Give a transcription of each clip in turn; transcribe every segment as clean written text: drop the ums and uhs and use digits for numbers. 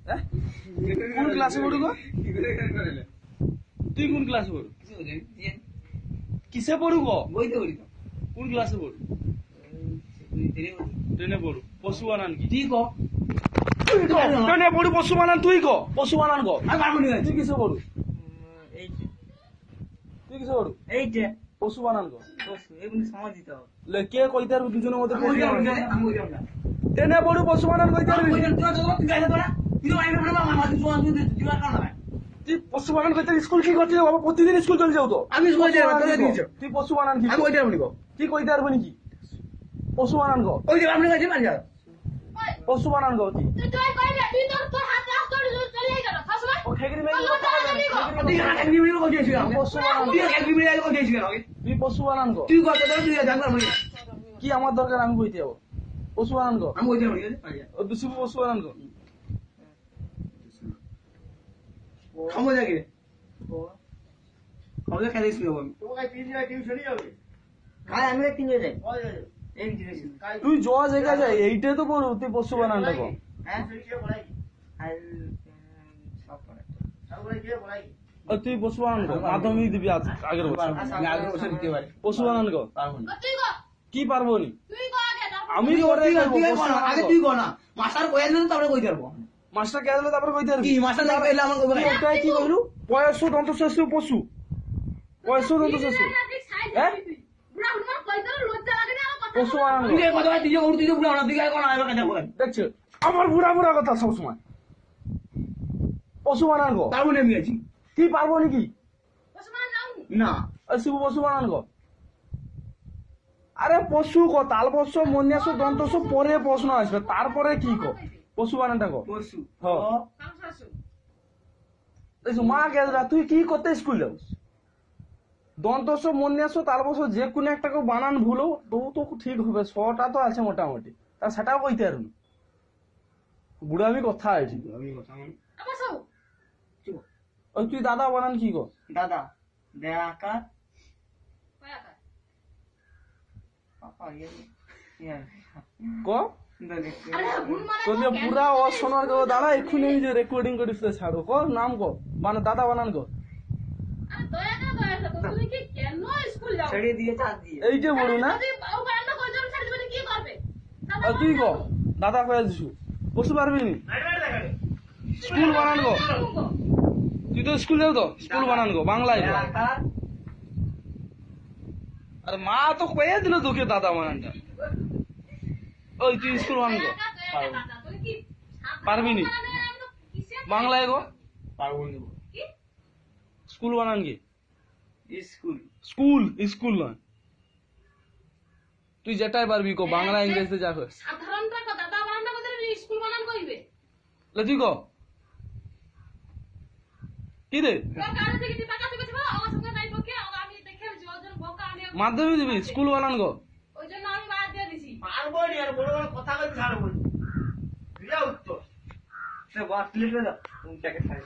হ্যাঁ কোন ক্লাসে পড়ু গো তুই কোন ক্লাসে পড়ু কিসে পড়ু গো বইতে পড়ি তো কোন ক্লাসে পড়ু ট্রেনে পড়ু পশু বানান কি তুই কো ট্রেনে পড়ু পশু বানান তুই কো পশু বানান গো আমি পারবো না তুই কিসে পড়ু এইটা তুই কিসে পড়ু এইটা পশু বানান গো বসু এমনি সমাজ দিতে হবে লে কে কইতে আর দুজনের মধ্যে আমি ওইটা বলি আমি ওইটা বলি ট্রেনে পড়ু পশু বানান কইতে আর তুই গাইতে তোরা তুই আইবে বড় মামা তুই তুই আর কার না তুই পশু বানান কইতে স্কুল কি করছিস বাবা প্রতিদিন স্কুল চলে যাও তো আমি স্কুল যাই না তোরা দিছ তুই পশু বানান কি আমি ওইটা বলি গো কি কইতে পারবো নাকি পশু বানান গো ওই যে আপনি কাছে পারি যাও পশু বানান গো কি তুই কইলে তুই তোর হাত রাস্তা চলে গেল খাসবা ও খেগরি মেয়ে কথা বলে তুই এক বিবি কো দিয়েছিস আমি পশু বানান তুই এক বিবি কো দিয়েছিস আমি তুই পশু বানান গো তুই কত তোরা তুই জানবার বলি কি আমার দরকার আমি কইতে যাবো পশু বানান গো আমি ওইটা বলি পারি যাও ও দুশো পশু বানান গো খামো যাকে খামো খেলে শুয়ে আমি তোমাকে 3 জায়গায় টিউশনই যাবে কাল আমি 3 জায়গায় যাই কয় যাবে এই জিনিস তুই জ জায়গা যায় এইটা তো পড়ু তুই পশু বানানটা গো হ্যাঁ টিউশন কি পড়াই আর সব করে তারপরে কি পড়াই ও তুই পশু বানান গো মাধ্যমিক দিবি আজ আগের বছর আমি আগে বসে দিতে পারি পশু বানান গো পারবো না তুই গো কি পারবো নি তুই গো আগে তারপর আমি তুই ওরে তুই করবো, তুই পশু কর বানান আগে গো। তুই কর না মাস্টার কইয়া দিলে তারপরে কই দেব মাস্টার কে দিলে তারপরে কইতে পারবি কি মাস্টার না কইলে আমার কইবে তুই ওটাই কি কইলু পয়সু দন্তশস্য পশু পয়সু দন্তশস্য হ্যাঁ? বুড়া হুনমা কইতো লজ্জা লাগে না আমার কথা পশু বানান তুই গো এই কথা তুই যে তুই যে বুড়া না তুই কি কোন আইবা কাজা কর দেখছো আমার বুড়া বুড়া কথা সব সময় পশু বানান গো পারবো না আমি আছি কি পারবো নাকি ওসমান নাও না শিব পশু বানান গো আরে পশু গো তাল পশু মন্যাস দন্তস পরে প্রশ্ন আসবে তারপরে কি গো পশু বানানটা গো পশু হ্যাঁ। খামসাসু দেখছো মা গেছরা তুই কি করতে স্কুল যাও দন্তস মন্যাস তালবস যে কোনো একটা বানান ভুলো তবু তো ঠিক হবে শটা তো আছে মোটামুটি তা সেটাও কইতে পারবো না বুড়ামি কথা আছে আমি কথা মানে আমার সব ওই তুই দাদা বানান কি গো দাদা দেখা কয়াকা পাপা ইয়ে গো আরে হুনমা তোকে পুরা অশোনার গো দাদা এক্ষুনি আমি যে রেকর্ডিং করিস ছাড়ো গো নাম গো মানে দাদা বানান গো দয়াকা তুমি কি কেন স্কুল যাও ছেড়ে দিয়ে চাঁদ দিয়ে এই যে বড় না তুই ও বারান্দা কই যাও ছাড় দিবনি কি করবে আর তুই গো দাদা কয়ে দিছু বসতে পারবি নি স্কুল বানান গো তুই তো স্কুল যাও তো স্কুল বানান গো বাংলায় গো দেখা আরে মা তো কয়ে দিল তোকে দাদা বানানটা ওই তুই স্কুল বানান গো তুই কি পারবি নি বাংলায় গো পারবো না কি স্কুল বানান কি স্কুল স্কুল স্কুল নয় তুই যেটাই পারবি গো বাংলা ইংরেজিতে যা কর সাধারণটা দাদা বারান্দা কই স্কুল বানান কইবে লে তুই গো কি রে তোর কাছে থেকে তুই টাকা দিছিস আমার সঙ্গে নাই পক্ষে আমি দেখে জোজন বোকা আমি মাধ্যমিক দিবি স্কুল বানান গো ওই জন্য আমি বাদ দিয়ে দিছি পারবো নি আর বড় বড় কথা কই ছাড়বো দিয়া উত্তর সে বাস লিখে দাও তুমি টাকা খাই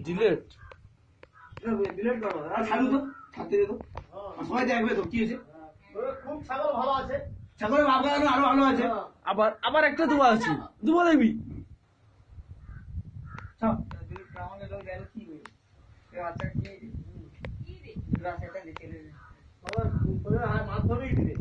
ডিলেট ডিলিট করো আর খালু তো খাতে দে তো সবাই দেখবে তো কি হয়েছে খুব ছাগল ভালো আছে ছাগলের বাপ আরো আরো ভালো আছে আবার আবার একটা দুবা আছে দুবা দেখবি সব আমাকে লোক গেল কি হয়ে এ বাচ্চা কি কি রে রাস্তাটা দেখে মাধ্যমিক দিবে